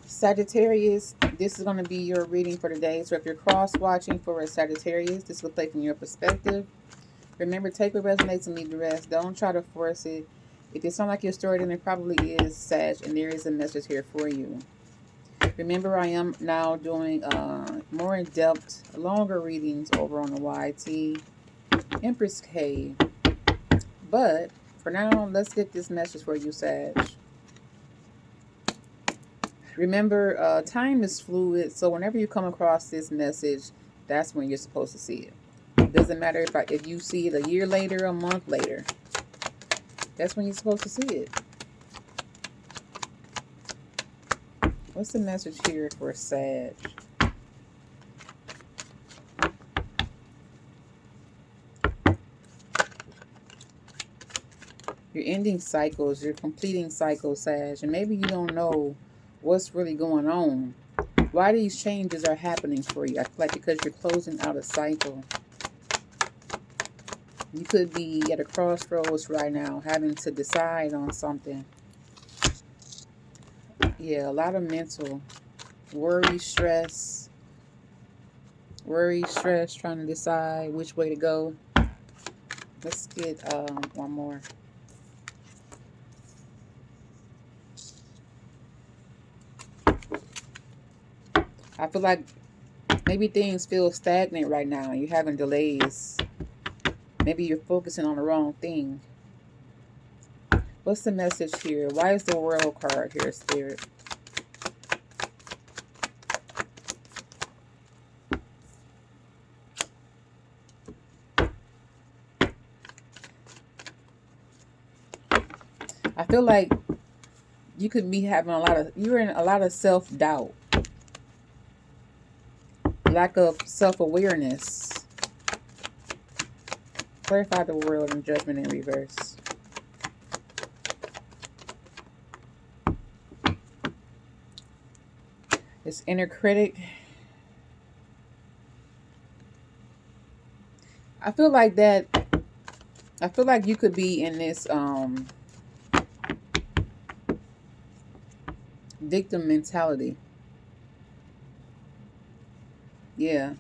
Sagittarius, this is going to be your reading for today. So if you're cross-watching for a Sagittarius, this will play from your perspective. Remember, take what resonates and leave the rest. Don't try to force it. If it sounds like your story, then it probably is Sag, and there is a message here for you. Remember, I am now doing more in-depth, longer readings over on the YT Empress K. But for now, let's get this message for you, Sag. Remember, time is fluid, so whenever you come across this message, that's when you're supposed to see it. It doesn't matter if you see it a year later, a month later. That's when you're supposed to see it. What's the message here for Sag? You're ending cycles. You're completing cycles, Sag. And maybe you don't know what's really going on. Why these changes are happening for you. I feel like because you're closing out a cycle. You could be at a crossroads right now, having to decide on something. Yeah, a lot of mental worry, stress, trying to decide which way to go. Let's get one more. I feel like maybe things feel stagnant right now. You're having delays. Maybe you're focusing on the wrong thing. What's the message here? Why is the World card here, Spirit? I feel like you could be having you're in a lot of self-doubt. Lack of self-awareness. Clarify the World and Judgment in reverse. It's inner critic. I feel like you could be in this victim mentality. Yeah.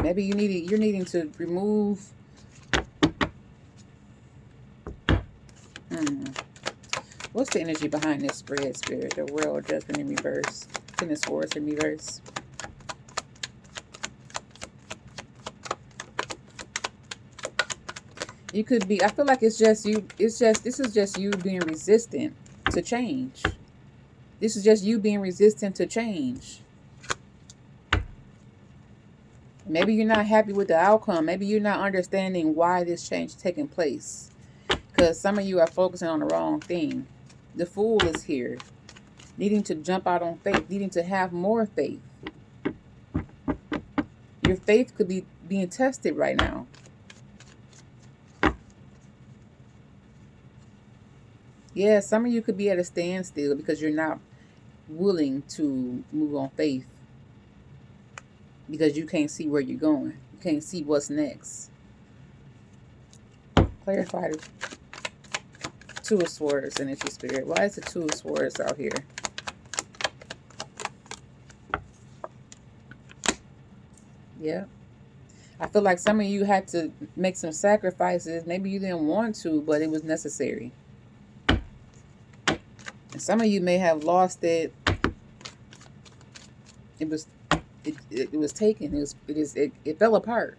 Maybe you're needing to remove What's the energy behind this spread, Spirit? The World, Judgment in reverse. Ten of Swords in reverse. You could be, I feel like this is just you being resistant to change. This is just you being resistant to change. Maybe you're not happy with the outcome. Maybe you're not understanding why this change is taking place. Because some of you are focusing on the wrong thing. The Fool is here. Needing to jump out on faith. Needing to have more faith. Your faith could be being tested right now. Yeah, some of you could be at a standstill because you're not willing to move on faith. Because you can't see where you're going. You can't see what's next. Clarify the Two of Swords, energy, Spirit. Why is the Two of Swords out here? Yeah. I feel like some of you had to make some sacrifices. Maybe you didn't want to, but it was necessary. And some of you may have lost it. It was taken. It fell apart.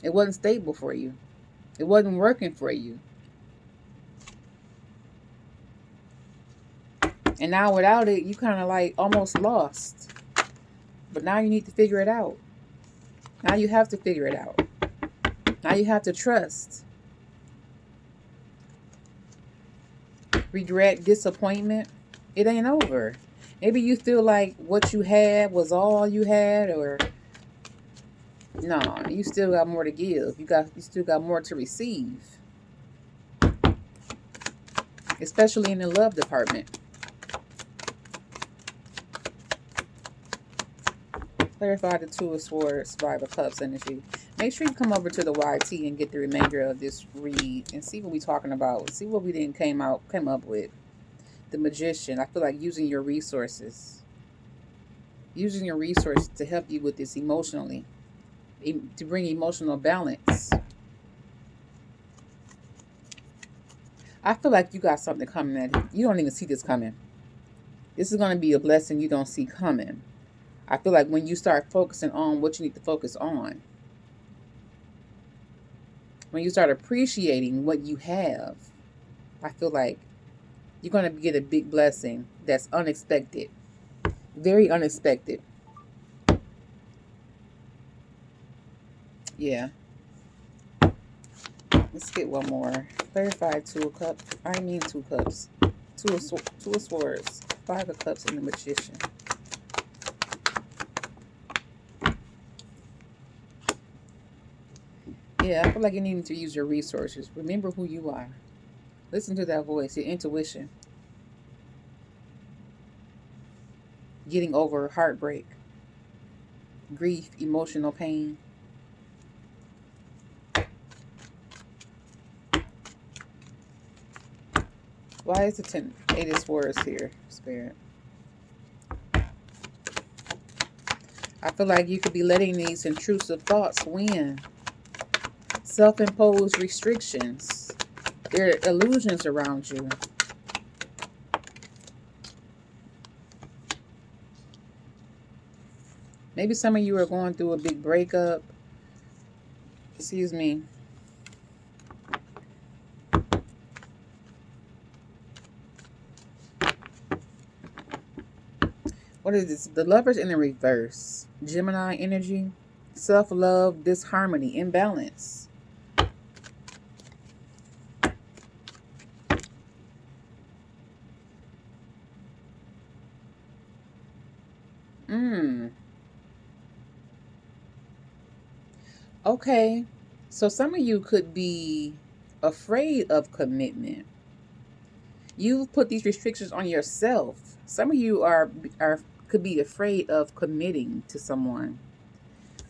It wasn't stable for you. It wasn't working for you. And now without it, you kind of like almost lost. But now you need to figure it out. Now you have to figure it out. Now you have to trust. Regret, disappointment. It ain't over. Maybe you feel like what you had was all you had, or no, you still got more to give. You still got more to receive. Especially in the love department. Clarify the Two of Swords, Five of Cups energy. Make sure you come over to the YT and get the remainder of this read and see what we're talking about. See what we didn't came up with. The Magician. I feel like using your resources. Using your resources to help you with this emotionally, to bring emotional balance. I feel like you got something coming at you. You don't even see this coming. This is going to be a blessing you don't see coming. I feel like when you start focusing on what you need to focus on, when you start appreciating what you have, I feel like you're going to get a big blessing that's unexpected. Very unexpected. Yeah. Let's get one more. Clarify Two of Cups. I mean Two Cups. Two of Swords. Five of Cups and the Magician. Yeah, I feel like you need to use your resources. Remember who you are. Listen to that voice, your intuition. Getting over heartbreak, grief, emotional pain. Why is the Eight of Swords here, Spirit? I feel like you could be letting these intrusive thoughts win. Self-imposed restrictions. There are illusions around you. Maybe some of you are going through a big breakup. Excuse me. What is this? The Lovers in the reverse. Gemini energy. Self-love, disharmony, imbalance. Okay. So some of you could be afraid of commitment. You've put these restrictions on yourself. Some of you could be afraid of committing to someone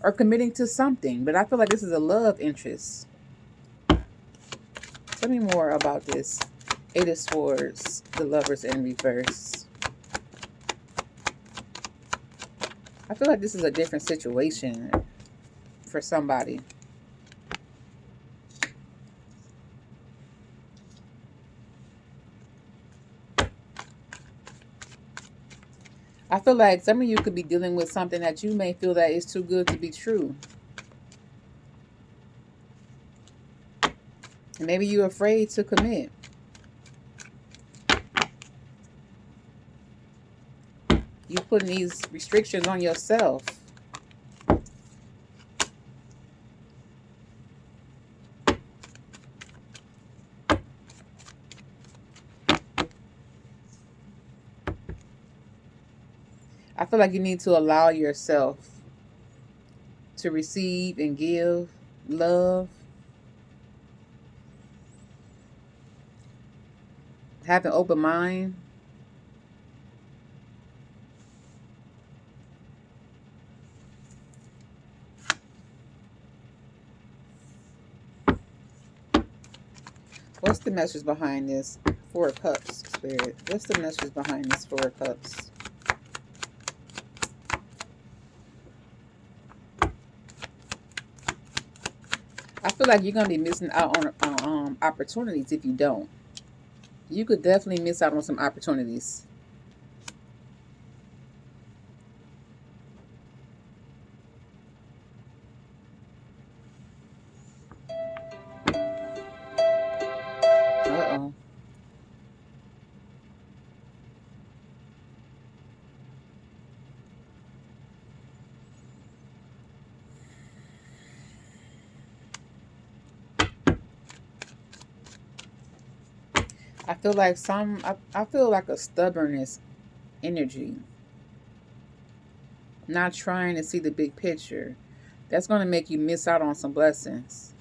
or committing to something, but I feel like this is a love interest. Tell me more about this. Eight of Swords, the Lovers in reverse. I feel like this is a different situation for somebody. I feel like some of you could be dealing with something that you may feel that is too good to be true. And maybe you're afraid to commit. You're putting these restrictions on yourself. I feel like you need to allow yourself to receive and give love. Have an open mind. What's the message behind this? Four of Cups, Spirit. What's the message behind this Four of Cups? I feel like you're going to be missing out on opportunities if you don't. You could definitely miss out on some opportunities. Uh-oh. I feel like I feel like a stubbornness energy. Not trying to see the big picture. That's going to make you miss out on some blessings.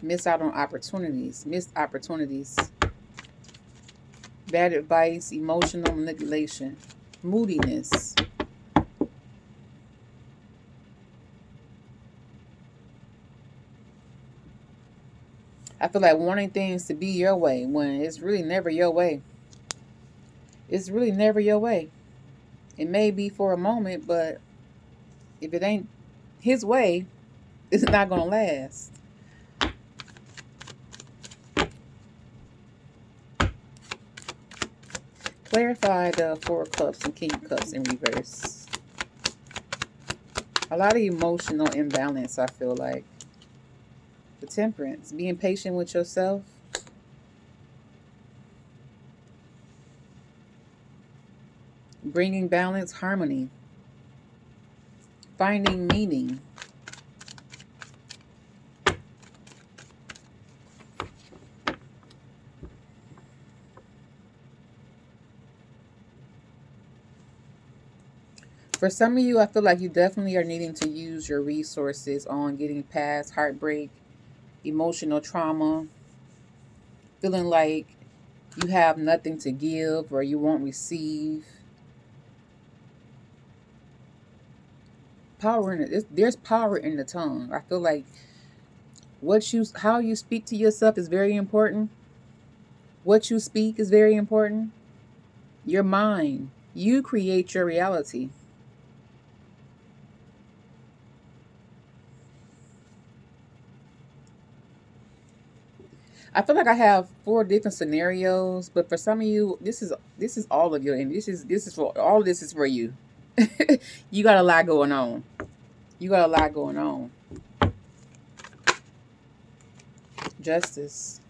Miss out on opportunities. Missed opportunities. Bad advice. Emotional manipulation. Moodiness. I feel like wanting things to be your way when it's really never your way. It's really never your way. It may be for a moment, but if it ain't his way, it's not going to last. Clarify the Four of Cups and King of Cups in reverse. A lot of emotional imbalance, I feel like. The Temperance. Being patient with yourself. Bringing balance, harmony. Finding meaning. For some of you, I feel like you definitely are needing to use your resources on getting past heartbreak, emotional trauma, feeling like you have nothing to give or you won't receive. Power in it. There's power in the tongue. I feel like how you speak to yourself is very important. What you speak is very important. Your mind. You create your reality. I feel like I have four different scenarios, but for some of you, this is all of you, and this is for all of this is for you. You got a lot going on. You got a lot going on. Justice.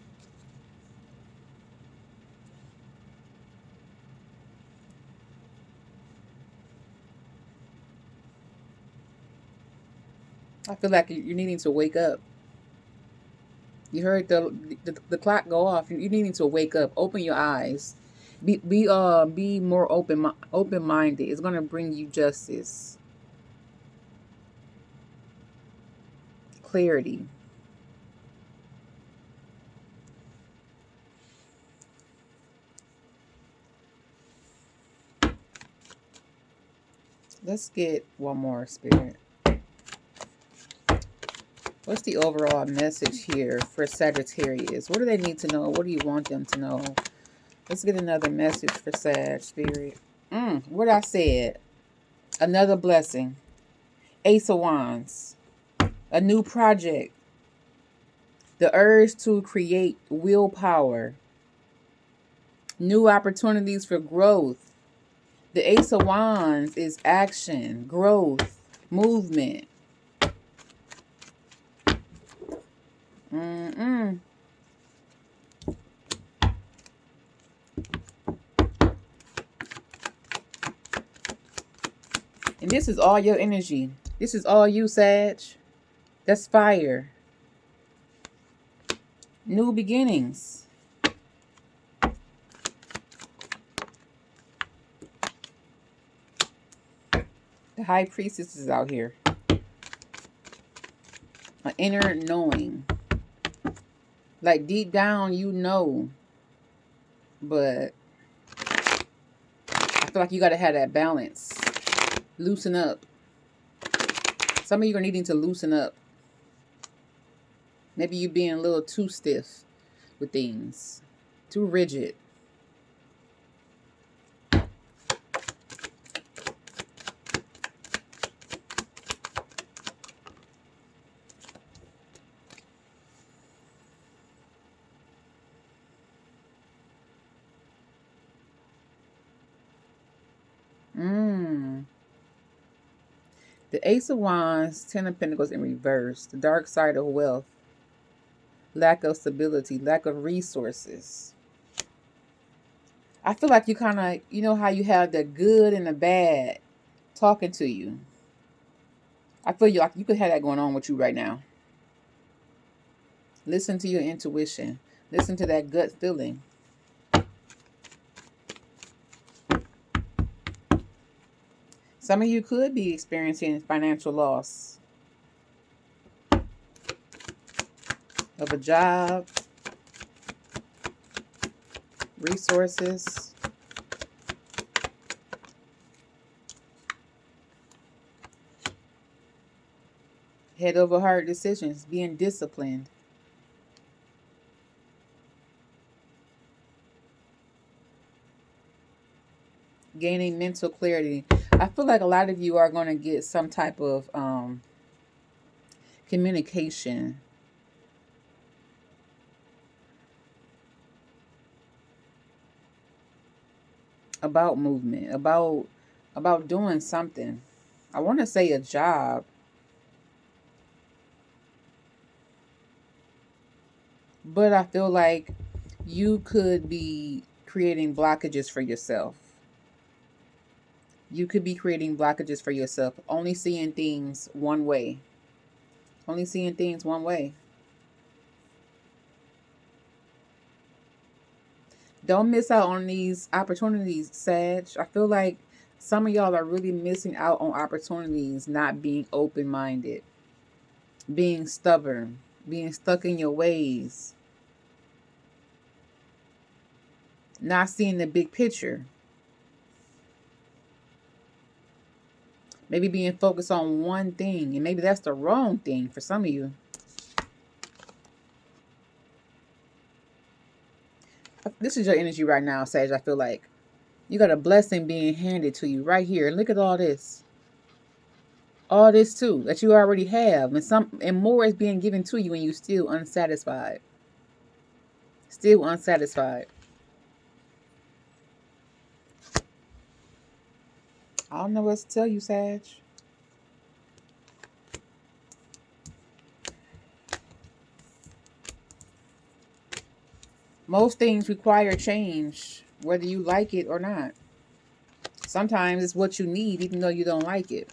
I feel like you're needing to wake up. You heard the clock go off. You're needing to wake up. Open your eyes. Be more open minded. It's gonna bring you justice, clarity. Let's get one more, Spirit. What's the overall message here for Sagittarius? What do they need to know? What do you want them to know? Let's get another message for Sag, Spirit. What I said. Another blessing. Ace of Wands. A new project. The urge to create willpower. New opportunities for growth. The Ace of Wands is action, growth, movement. And this is all your energy. This is all you, Sag. That's fire. New beginnings. The High Priestess is out here. An inner knowing. Like deep down, you know. But I feel like you got to have that balance. Loosen up. Some of you are needing to loosen up. Maybe you being a little too stiff with things. Too rigid. The Ace of Wands, Ten of Pentacles in reverse. The dark side of wealth. Lack of stability. Lack of resources. I feel like you kind of, you know how you have the good and the bad talking to you. I feel like you could have that going on with you right now. Listen to your intuition. Listen to that gut feeling. Some of you could be experiencing financial loss of a job, resources. Head over heart decisions, being disciplined. Gaining mental clarity. I feel like a lot of you are going to get some type of communication about movement, about doing something. I want to say a job, but I feel like you could be creating blockages for yourself. You could be creating blockages for yourself, only seeing things one way. Only seeing things one way. Don't miss out on these opportunities, Sag. I feel like some of y'all are really missing out on opportunities, not being open minded, being stubborn, being stuck in your ways, not seeing the big picture. Maybe being focused on one thing, and maybe that's the wrong thing for some of you. This is your energy right now, Sage. I feel like you got a blessing being handed to you right here. And look at all this. All this too that you already have, and more is being given to you, and you still unsatisfied. Still unsatisfied. I don't know what to tell you, Sag. Most things require change, whether you like it or not. Sometimes it's what you need, even though you don't like it.